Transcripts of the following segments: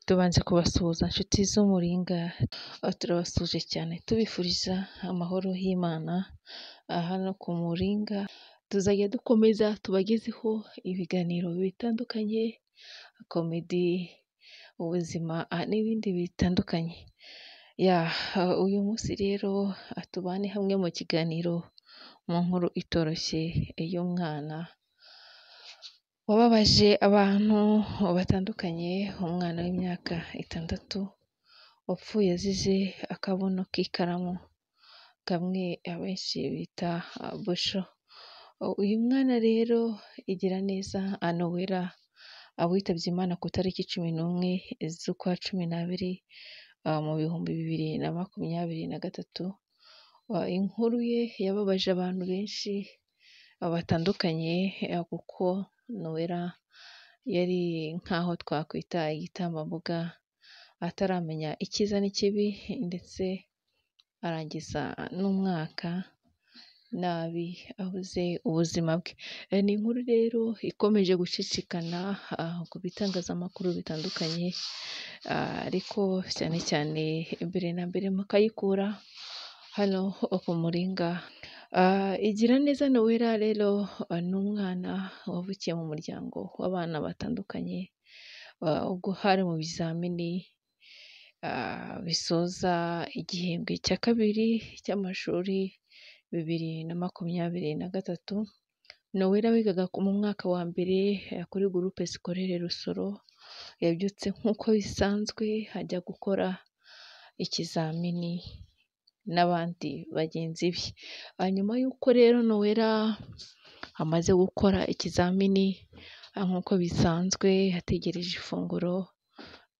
Tubanze kubasuhuza nshuti z'umuringa, turabasuhuje cyane tubifuriza amahoro y'Imana. Hano ku muringa tuzajya dukomeza tubagezeho ibiganiro bitandukanye, komedi, ubuzima n'ibindi bitandukanye. Uyu munsi rero tubane hamwe mu kiganiro mu nkuru itoroshye y'umwana wababaje abantu batandukanye, umwana w'imyaka 6 wapfuye azize akabuno k'ikaramu, kamwe abenshi bita busho. Uyu mwana rero Igiraneza Noella witabye Imana ku itariki 11 z'ukwa 12 mu 2023. Inkuru ye yababaje abantu benshi batandukanye kuko Noella yari nk'aho twakwita igitambambuga, ataramenya icyiza n'ikibi, ndetse arangiza n'umwaka nabi abuze ubuzima bwe. Ni inkuru rero ikomeje gucicikana ku bitangazamakuru bitandukanye, ariko cyane cyane mbere na mbere mukayikura hano ku muringa. Igiraneza Noella rero ni umwana wavukiye mu muryango w'abana batandukanye, ubwo hari mu bizamini bisoza igihembwe cya kabiri cy'amashuri 2023. Noella wigaga mu mwaka wa mbere kuri groupe scolaire Rusoro, yabyutse nk'uko bisanzwe ajya gukora ikizamini n'abandi bagenzi be. Nyuma y'uko rero Noella amaze gukora ikizamini nk'uko bisanzwe, yategereje ifunguro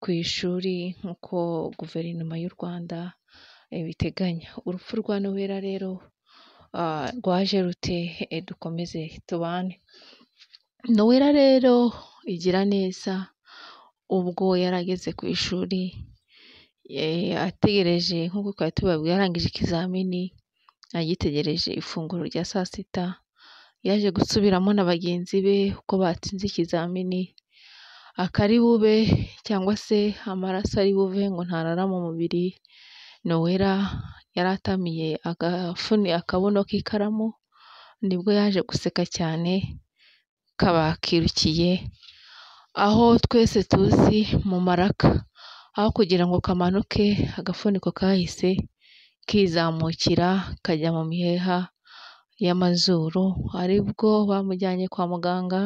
ku ishuri nk'uko guverinoma y'u Rwanda ibiteganya. Urupfu rwa Noella rero rwaje rute? Dukomeze tubane. Noella rero Igiraneza ubwo yarageze ku ishuri, ategereje nk'uko twari tubabwiye, yarangije ikizamini agitegereje ifunguro rya saa sita, yaje gusubiramo na bagenzi be uko batsinze ikizamini, akari bube cyangwa se amaraso ari buve ngo ntarara mu mubiri. Noella yari atamiye akabuno k'ikaramu, nibwo yaje guseka cyane kaba kirukiye aho twese tuzi mu maraka, aho kugira ngo kamanuke agafuniko kahise kizamukira kajya mu miheha y'amazuru, aribwo bamujyanye kwa muganga,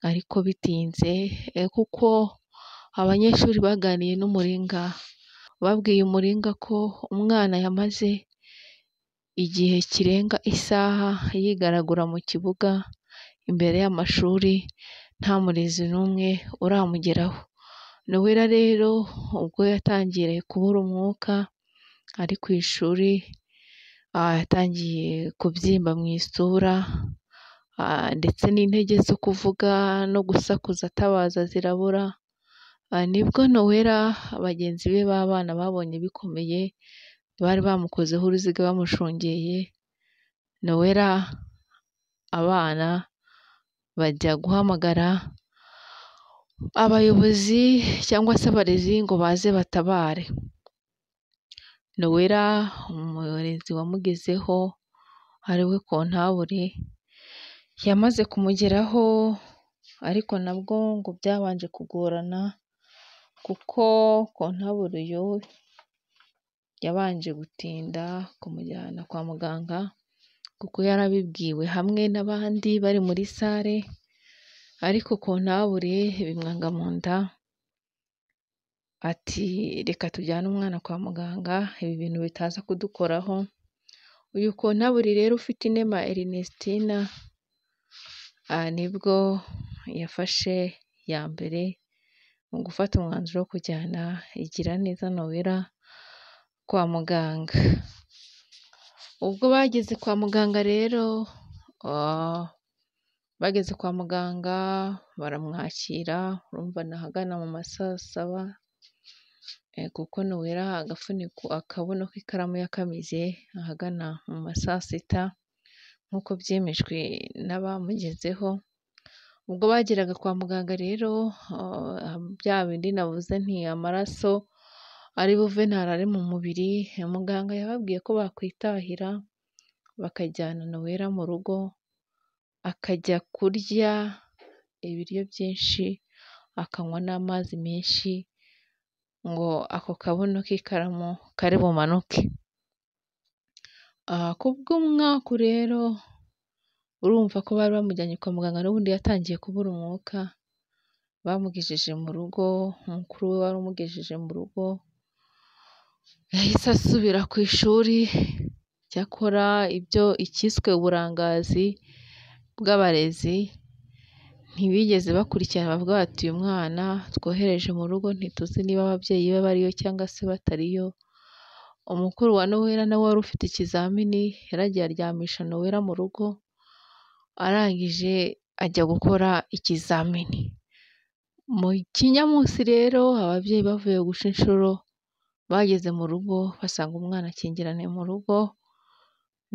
ariko bitinze kuko abanyeshuri baganiye n'umuringa babwiye umuringa ko umwana yamaze igihe kirenga isaha yigaragura mu kibuga imbere y'amashuri, nta murezi n'umwe uramugeraho. Noella rero ubwo yatangiye kubura umwuka ari ku ishuri, yatangiye kubyimba mu isura, ndetse n'intege zo kuvuga no gusakuza atabaza zirabura. Nibwo Noella bagenzi be b'abana babonye bikomeye, bari bamukozeho uruziga bamushungeye. Noella abana bajya guhamagara abayobozi cyangwa se abarezi ngo baze batabare. Noella umurezi wamugezeho ari we Kontabure yamaze kumugeraho, ariko nabwo ngo byabanje kugorana kuko Kontabure uyu yabanje gutinda kumujyana kwa muganga kuko yarabibwiwe hamwe n'abandi bari muri sale, ariko Kontabure bimwanga mu nda, ati reka tujyane umwana kwa muganga ibi bintu bitaza kudukoraho. Uyu Kontabure rero ufite inema Ernestina nibwo yafashe ya mbere mu gufata umwanzuro wo kujyana Igiraneza Noella kwa muganga. Ubwo bageze kwa muganga rero, bageze kwa muganga baramwakira, urumva nahagana mu ma saa 7 kuko Noella akabuno k'ikaramu yakamize ahagana mu ma saa 6 nk'uko byemejwe n'abamugezeho. Ubwo bageraga kwa muganga rero bya bindi navuze nti amaraso ari buve ntarare mu mubiri, muganga yababwiye ko bakwitahira bakajyana Nowela mu rugo, akajya kurya ibiryo byinshi, akanywa n'amazi menshi ngo ako kabuno k'ikaramu kari bumanuke. Kubw'umwaku rero urumva ko bari bamujyanye kwa muganga n'ubundi yatangiye kubura umwuka, bamugejeje mu rugo, mukuru we wari umugejeje mu rugo yahise asubira ku ishuri, cyakora ibyo ikiswe uburangazi bw'abarezi ntibigeze bakurikirana bavuga bati uyu mwana twohereje mu rugo ntituzi niba ababyeyi be bariyo cyangwa se batariyo. Umukuru wa Nowela nawe wari ufite ikizamini yaragiye aryamisha Nowela mu rugo, arangije ajya gukora ikizamini. Mu kinyamunsi rero ababyeyi bavuye guca inshuro bageze mu rugo basanga umwana akingiranye mu rugo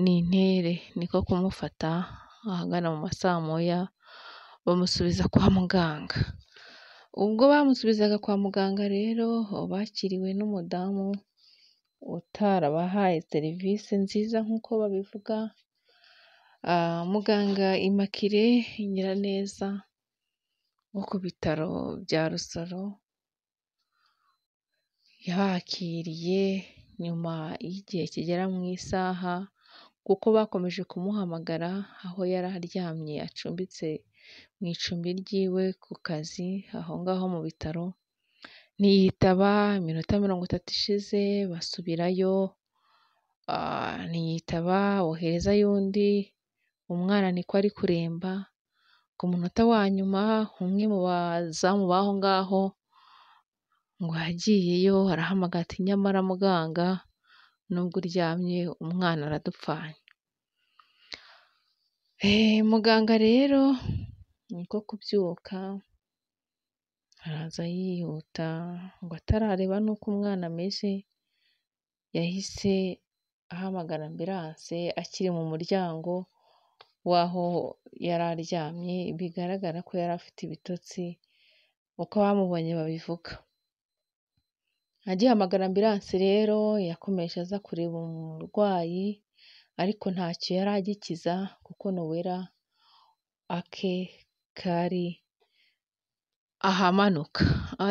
n'intere, niko kumufata ahagana mu ma saa moya bamusubiza kwa muganga. Ubwo bamusubizaga kwa muganga rero bakiriwe n'umudamu utarabahaye serivisi nziza nk'uko babivuga, muganga Immaculée Nyiraneza wo ku bitaro bya Rusoro yabakiriye nyuma y'igihe kigera mu isaha, kuko bakomeje kumuhamagara aho yari aryamye acumbitse mu icumbi ryiwe ku kazi aho ngaho mu bitaro, ntiyitaba. Iminota 30 ishize basubirayo, ntiyitaba, boherezayo undi, umwana niko ari kuremba. Ku munota wa nyuma umwe mu bazamu b'aho ngaho ngo yagiyeyo arahamagara ati nyamara muganga nubwo uryamye umwana aradupfanye. Muganga rero niko kubyuka araza yihuta ngo atarareba n'uko umwana ameze, yahise ahamagara ambulance akiri mu muryango w'aho yari aryamye, bigaragara ko yari afite ibitotsi uko abamubonye babivuga. Agihamagara ambulance rero yakomeje aza kureba umurwayi ariko ntacyo yari agikiza, kuko Nowela ake kari ahamanuka.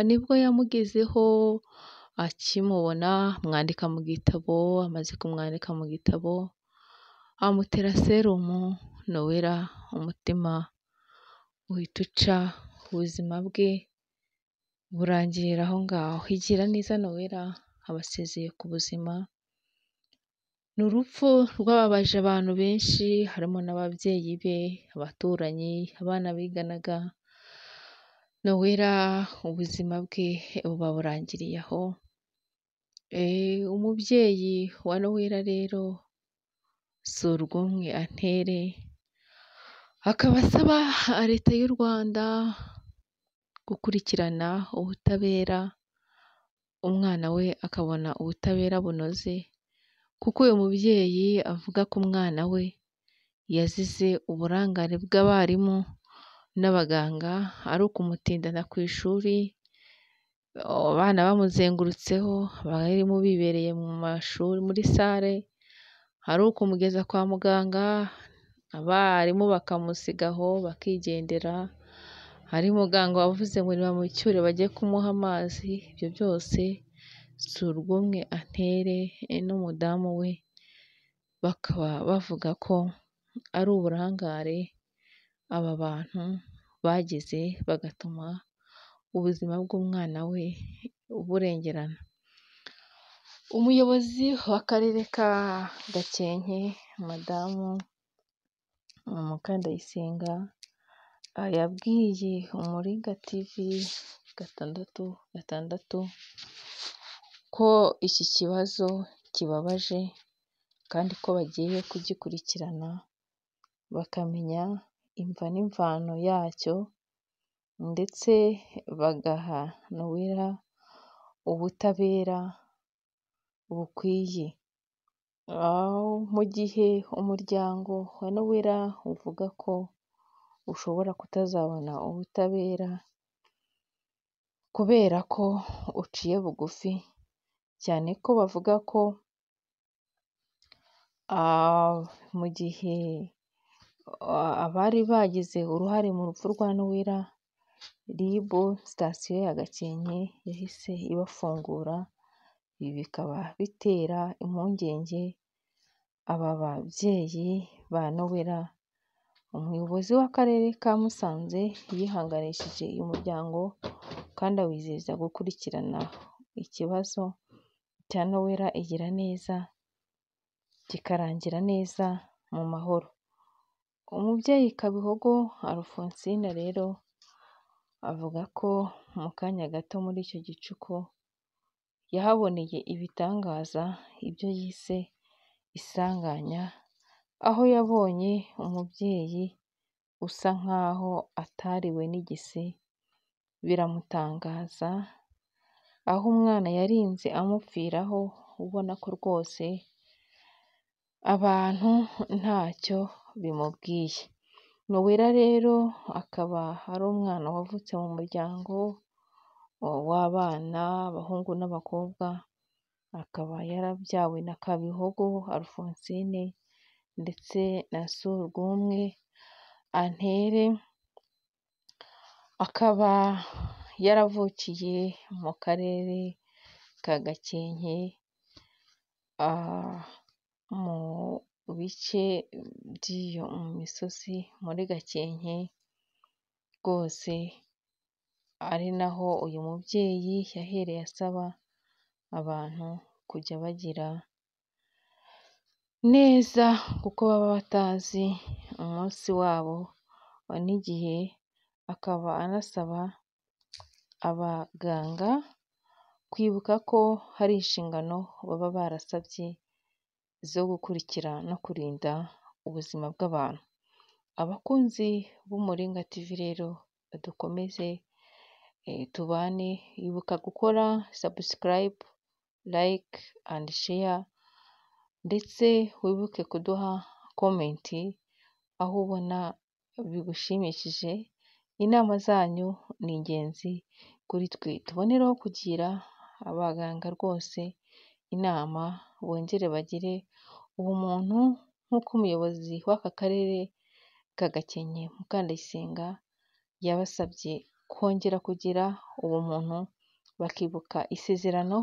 Nibwo yamugezeho akimubona amwandika mu gitabo, amaze kumwandika mu gitabo amutera serumu, Nowela umutima uhita uca, ubuzima bwe burangirira aho ngaho. Igira neza Nowela abasezeye ku buzima. Ni urupfu rwababaje abantu benshi harimo n'ababyeyi be, abaturanyi, abana biganaga. Nowela ubuzima bwe buba burangiriye aho. Umubyeyi wa Nowela rero Surwumwe Antere akaba asaba leta y'u Rwanda gukurikirana ubutabera, umwana we akabona ubutabera bunoze, kuko uyu mubyeyi avuga ko umwana we yazize uburangare bw'abarimu n'abaganga, ari ukumutindana ku ishuri, abana bamuzengurutseho, abarimu bibereye mu mashuri muri sale, ari ukumugeza kwa muganga, abarimu bakamusiga aho bakigendera, hari muganga wavuze ngo nibamucyure bajye kumuha amazi. Ibyo byose Surwumwe Antere n'umudamu we bakaba bavuga ko ari uburangare aba bantu bagize bagatuma ubuzima bw'umwana we burengerana. Umuyobozi w'akarere ka Gakenke madamu Mukandayisenga yabwiye Umuringa TV 6 ko iki kibazo kibabaje kandi ko bagiye kugikurikirana bakamenya imva n'imvano yacyo, ndetse bagaha Nowela ubutabera bukwiye. Mu gihe umuryango wa Nowela uvuga ko ushobora kutazabona ubutabera kubera ko uciye bugufi, cyane ko bavuga ko mu gihe abari bagize uruhare mu rupfu rwa Nowela, RIB sitasiyo ya Gakenke yahise ibafungura. Ibi bikaba bitera impungenge aba babyeyi ba Nowela. Umuyobozi w'akarere ka Musanze yihanganishije uyu muryango kandi awizeza gukurikirana ikibazo cya Nowela Igiraneza kikarangira neza mu mahoro. Umubyeyi Kabihogo Alphonsine rero avuga ko mu kanya gato muri icyo gicuku yahaboneye ibitangaza, ibyo yise isanganya, aho yabonye umubyeyi usa nkaho atariwe n'igise, biramutangaza, aho umwana yarinze amupfiraho, ubona ko rwose abantu ntacyo bimubwiye. Nowela rero akaba ari umwana wavutse mu muryango w'abana abahungu n'abakobwa, akaba yarabyawe na Kabihogo Alphonsine ndetse na Surwumwe Antere, akaba yaravukiye mu karere ka Gakenke, mu bice by'iyo misozi muri Gakenke rwose, ari naho uyu mubyeyi yahereye asaba abantu kujya bagira neza kuko baba batazi umunsi wabo n'igihe. Akaba anasaba abaganga kwibuka ko hari inshingano baba barasabye zo gukurikira no kurinda ubuzima bw'abantu. Abakunzi b'Umuringa TV rero dukomeze tubane, ibuka gukora subscribe, like and share, ndetse wibuke kuduha comment aho ubona bigushimishije. Inama zanyu ni ingenzi kuri twe, tuboneraho kugira abaganga rwose inama, bongere bagire ubumuntu nk'uko umuyobozi w'aka karere ka Gakenke Mukandayisenga yabasabye kongera kugira ubumuntu, bakibuka isezerano